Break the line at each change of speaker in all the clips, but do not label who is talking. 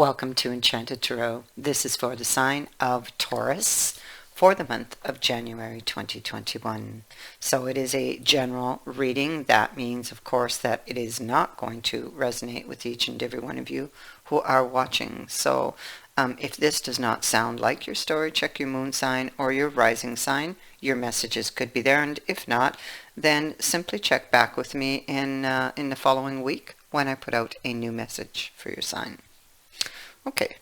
Welcome to Enchanted Tarot. This is for the sign of Taurus for the month of January 2021. So it is a general reading. That means, of course, that it is not going to resonate with each and every one of you who are watching. So if this does not sound like your story, check your moon sign or your rising sign. Your messages could be there, and if not, then simply check back with me in the following week when I put out a new message for your sign. Okay.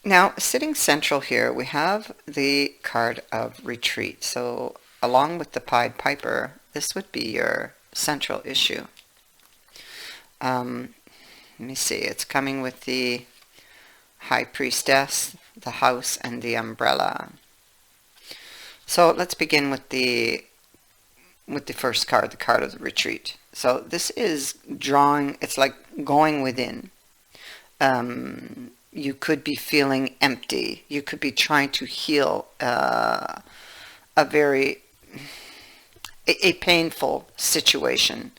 Now, sitting central here, we have the card of retreat. So, along with the Pied Piper, this would be your central issue. Let me see. It's coming with the High Priestess, the House, and the Umbrella. So, let's begin with the first card, the card of the retreat. So this is drawing, it's like going within. You could be feeling empty. You could be trying to heal a painful situation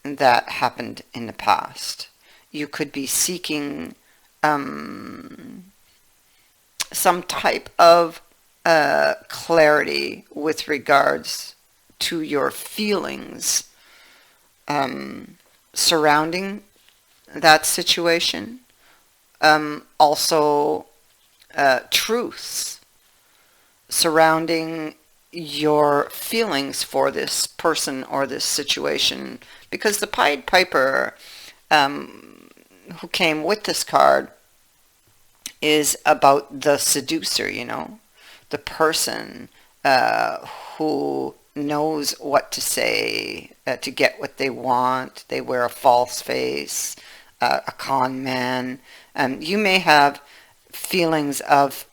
that happened in the past. You could be seeking some type of clarity with regards to your feelings surrounding that situation. Also truths surrounding your feelings for this person or this situation, because the Pied Piper who came with this card is about the seducer, the person who knows what to say to get what they want. They wear a false face, a con man. You may have feelings of,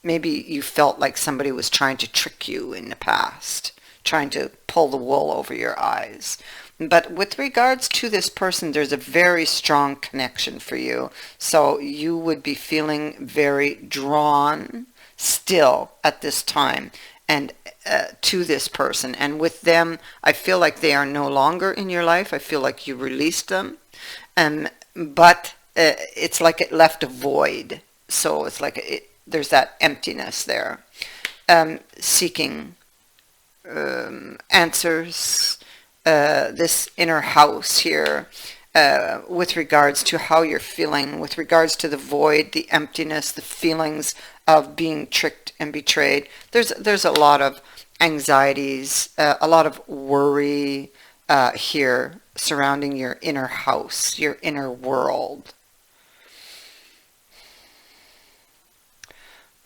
maybe you felt like somebody was trying to trick you in the past, trying to pull the wool over your eyes. But with regards to this person, there's a very strong connection for you. So you would be feeling very drawn still at this time, and to this person. And with them, I feel like they are no longer in your life. I feel like you released them. But it's like it left a void. So it's like there's that emptiness there. Seeking answers. This inner house here, with regards to how you're feeling, with regards to the void, the emptiness, the feelings of being tricked and betrayed. There's a lot of anxieties, a lot of worry here surrounding your inner house, your inner world.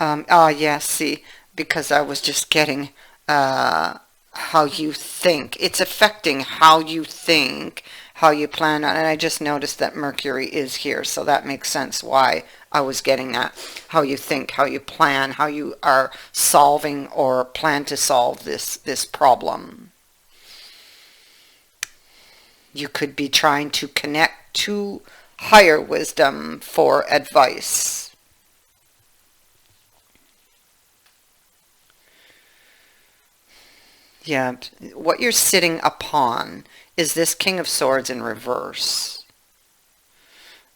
Yes, see, because I was just getting how you think. It's affecting how you think, how you plan on, and I just noticed that Mercury is here, so that makes sense why I was getting that. How you think, how you plan, how you are solving or plan to solve this problem. You could be trying to connect to higher wisdom for advice. Yeah, what you're sitting upon is this King of Swords in reverse.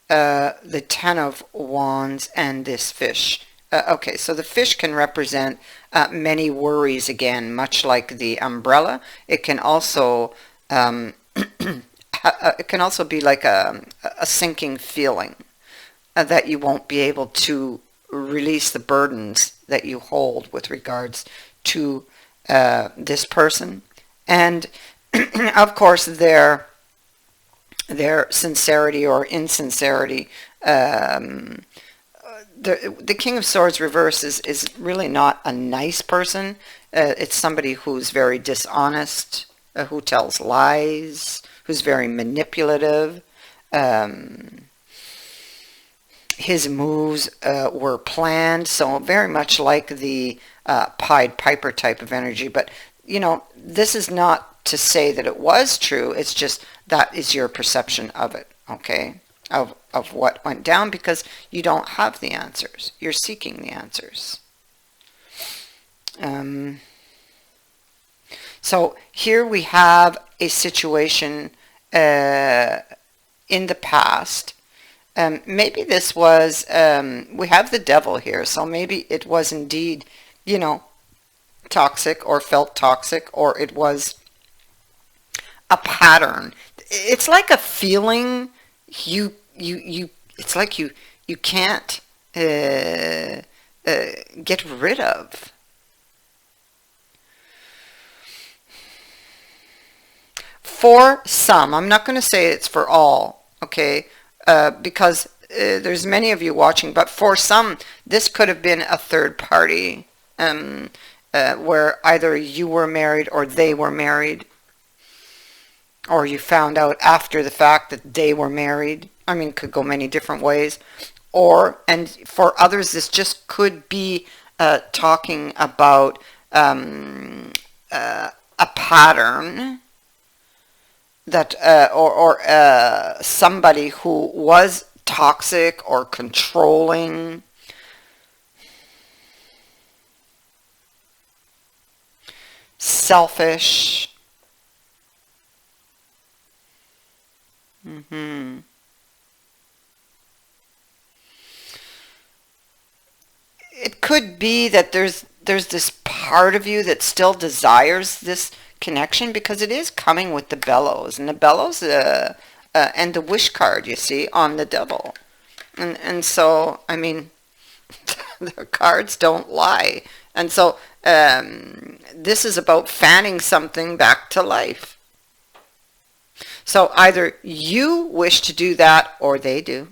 The Ten of Wands and this fish. Okay, so the fish can represent many worries again, much like the umbrella. It can also it can also be like a sinking feeling that you won't be able to release the burdens that you hold with regards to this person, and of course their sincerity or insincerity. The King of Swords reverse is really not a nice person. It's somebody who's very dishonest, who tells lies, who's very manipulative. His moves were planned, so very much like the Pied Piper type of energy. But, this is not to say that it was true. It's just that is your perception of it, okay? Of what went down, because you don't have the answers. You're seeking the answers. So here we have a situation in the past. Maybe this was, we have the devil here, so maybe it was indeed, you know, toxic or felt toxic, or it was a pattern. It's like a feeling it's like you can't uh, get rid of. For some, I'm not going to say it's for all, okay, because there's many of you watching, but for some, this could have been a third party, um, where either you were married or they were married, or you found out after the fact that they were married. I mean, it could go many different ways. Or, and for others, this just could be talking about a pattern that, or somebody who was toxic or controlling, selfish. hmm It could be that there's this part of you that still desires this connection, because it is coming with the bellows, and the bellows and the wish card, you see, on the devil. And so, I mean, the cards don't lie. And so this is about fanning something back to life. So either you wish to do that or they do.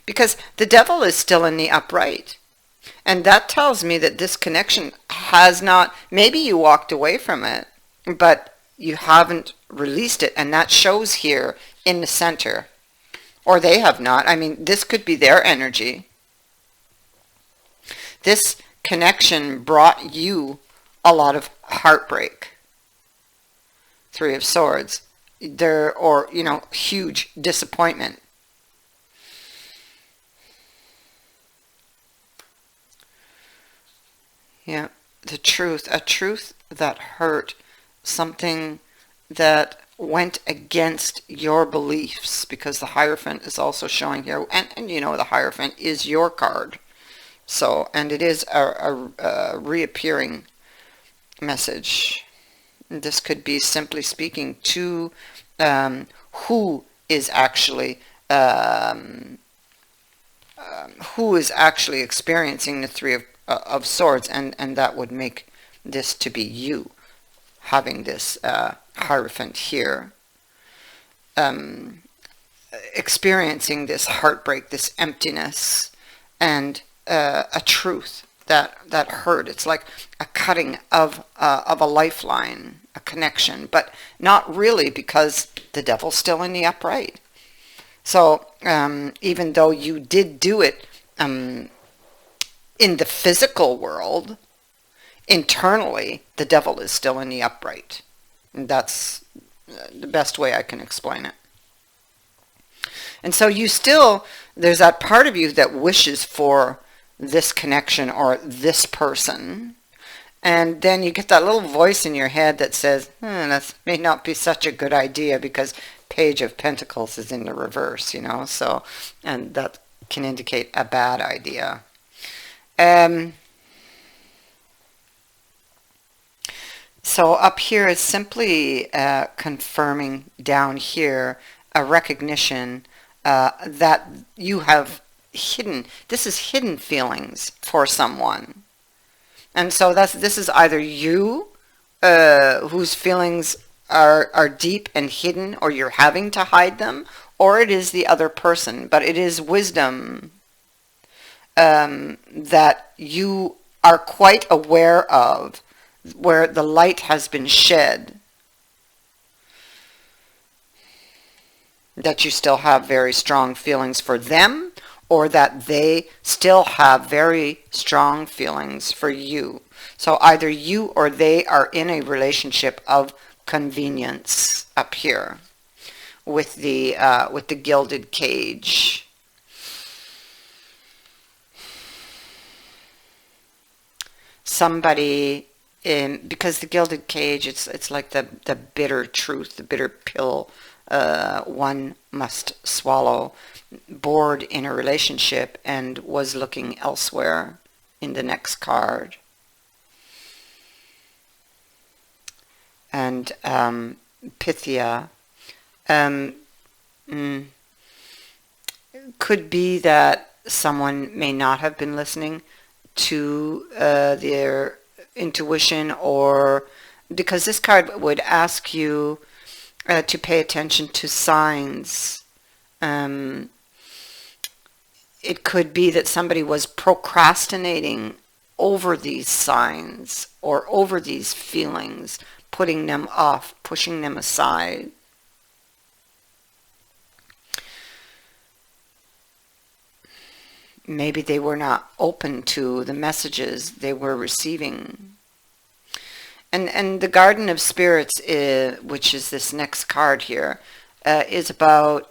Because the devil is still in the upright. And that tells me that this connection has not, maybe you walked away from it, but you haven't released it. And that shows here in the center. Or they have not. I mean, this could be their energy. This connection brought you a lot of heartbreak. Three of Swords. There, or, you know, huge disappointment. Yeah, the truth, a truth that hurt, something that went against your beliefs, because the Hierophant is also showing here, and you know the Hierophant is your card. So, and it is a reappearing message. This could be simply speaking to who is actually um, who is actually experiencing the Three of Swords, and that would make this to be you, having this Hierophant here, um, experiencing this heartbreak, this emptiness, and a truth that hurt. It's like a cutting of a lifeline, a connection, but not really, because the devil's still in the upright. So even though you did do it in the physical world, internally, the devil is still in the upright. And that's the best way I can explain it. And so you still, there's that part of you that wishes for this connection or this person. And then you get that little voice in your head that says, that may not be such a good idea, because Page of Pentacles is in the reverse, you know. So, and that can indicate a bad idea. So up here is simply confirming down here a recognition that you have hidden. This is hidden feelings for someone. And so this is either you whose feelings are deep and hidden, or you're having to hide them, or it is the other person. But it is wisdom that you are quite aware of, where the light has been shed, that you still have very strong feelings for them, or that they still have very strong feelings for you. So either you or they are in a relationship of convenience up here with the gilded cage. Somebody in, because the gilded cage, it's like the bitter truth, the bitter pill one must swallow, bored in a relationship and was looking elsewhere in the next card. And Pythia, um, mm, could be that someone may not have been listening to their intuition, or because this card would ask you to pay attention to signs. Um, it could be that somebody was procrastinating over these signs or over these feelings, putting them off, pushing them aside. Maybe they were not open to the messages they were receiving. And the Garden of Spirits, which is this next card here, is about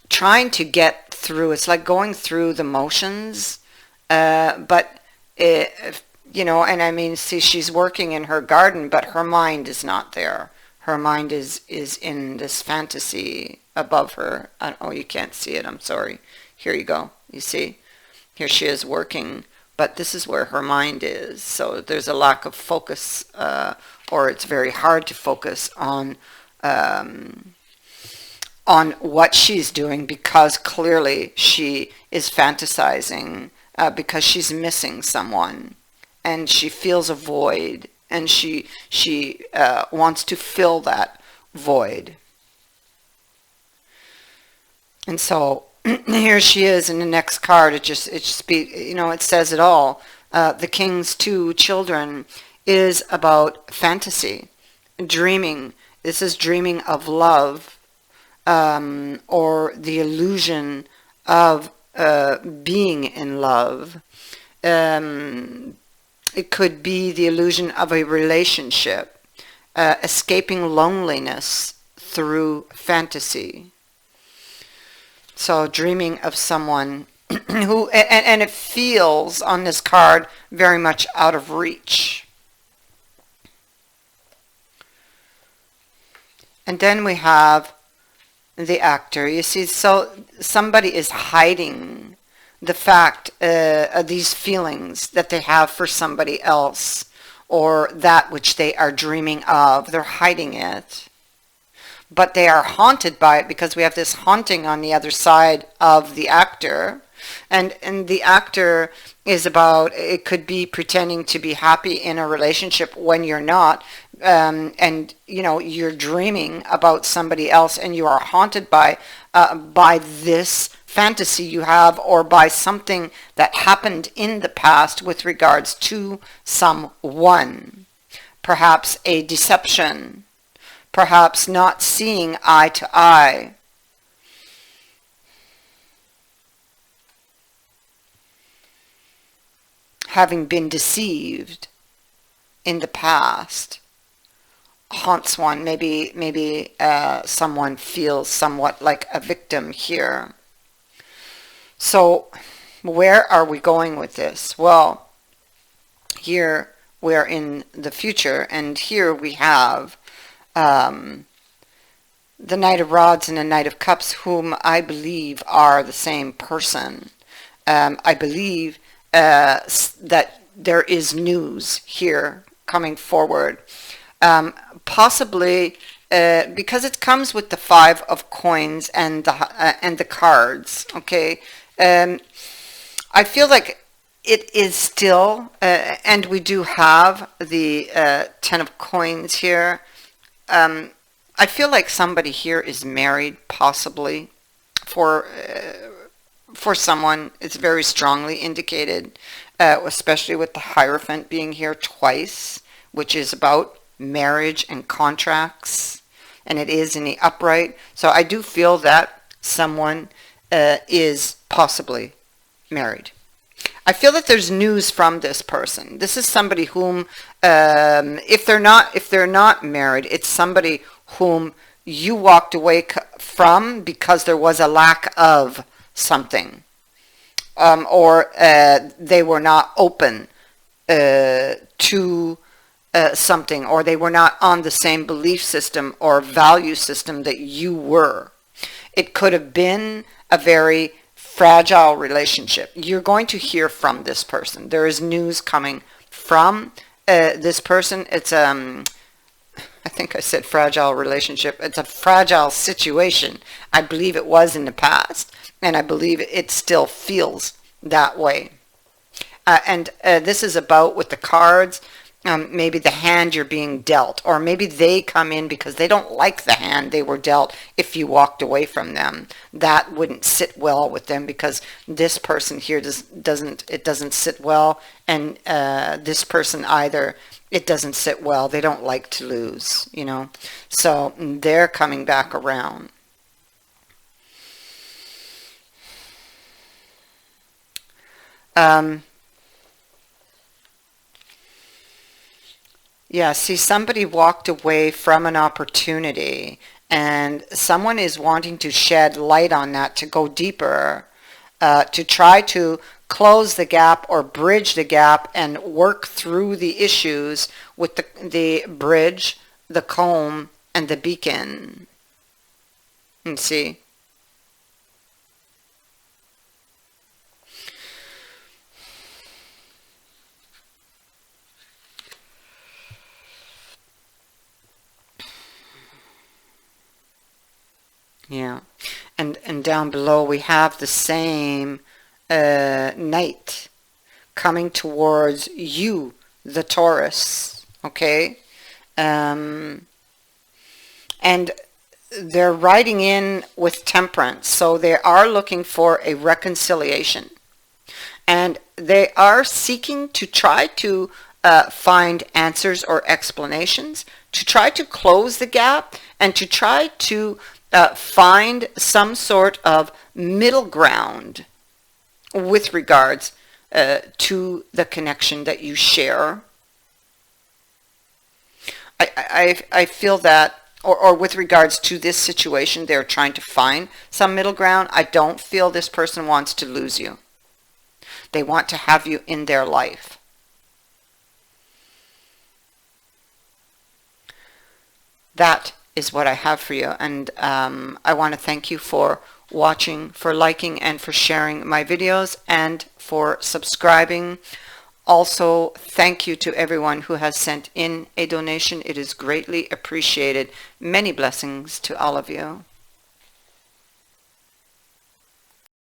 trying to get through. It's like going through the motions, but and I mean, see, she's working in her garden, but her mind is not there. Her mind is in this fantasy above her. Oh, you can't see it. I'm sorry. Here you go. You see? Here she is working, but this is where her mind is. So there's a lack of focus, or it's very hard to focus on what she's doing, because clearly she is fantasizing, because she's missing someone, and she feels a void, and she wants to fill that void. And so here she is in the next card. It says it all. The King's Two Children is about fantasy, dreaming. This is dreaming of love, or the illusion of being in love. It could be the illusion of a relationship, escaping loneliness through fantasy. So dreaming of someone who, and it feels on this card very much out of reach. And then we have the actor. You see, so somebody is hiding the fact of these feelings that they have for somebody else, or that which they are dreaming of. They're hiding it. But they are haunted by it, because we have this haunting on the other side of the actor. And the actor is about, it could be pretending to be happy in a relationship when you're not. And you're dreaming about somebody else, and you are haunted by this fantasy you have, or by something that happened in the past with regards to someone. Perhaps a deception. Perhaps not seeing eye to eye. Having been deceived in the past haunts one. Maybe someone feels somewhat like a victim here. So where are we going with this? Well, here we are in the future, and here we have the Knight of Rods and the Knight of Cups, whom I believe are the same person. I believe that there is news here coming forward. Possibly because it comes with the Five of Coins and the cards. Okay, I feel like it is still, and we do have the Ten of Coins here. I feel like somebody here is married, possibly, for someone. It's very strongly indicated, especially with the Hierophant being here twice, which is about marriage and contracts, and it is in the upright. So I do feel that someone is possibly married. I feel that there's news from this person. This is somebody whom, if they're not married, it's somebody whom you walked away from because there was a lack of something, or they were not open to something, or they were not on the same belief system or value system that you were. It could have been a very fragile relationship. You're going to hear from this person. There is news coming from this person. It's I think I said fragile relationship. It's a fragile situation. I believe it was in the past, and I believe it still feels that way. And this is about with the cards, maybe the hand you're being dealt, or maybe they come in because they don't like the hand they were dealt if you walked away from them. That wouldn't sit well with them because this person here doesn't sit well, and this person either, it doesn't sit well. They don't like to lose, you know. So they're coming back around. Yeah, see, somebody walked away from an opportunity, and someone is wanting to shed light on that to go deeper, to try to close the gap or bridge the gap and work through the issues with the bridge, the comb, and the beacon. And see? Yeah. And down below we have the same knight coming towards you, the Taurus. Okay? Um, and they're riding in with temperance, so they are looking for a reconciliation, and they are seeking to try to find answers or explanations, to try to close the gap, and to try to find some sort of middle ground with regards to the connection that you share. I feel that, or with regards to this situation, they're trying to find some middle ground. I don't feel this person wants to lose you. They want to have you in their life. That is what I have for you, and I want to thank you for watching, for liking, and for sharing my videos, and for subscribing. Also, thank you to everyone who has sent in a donation. It is greatly appreciated. Many blessings to all of you.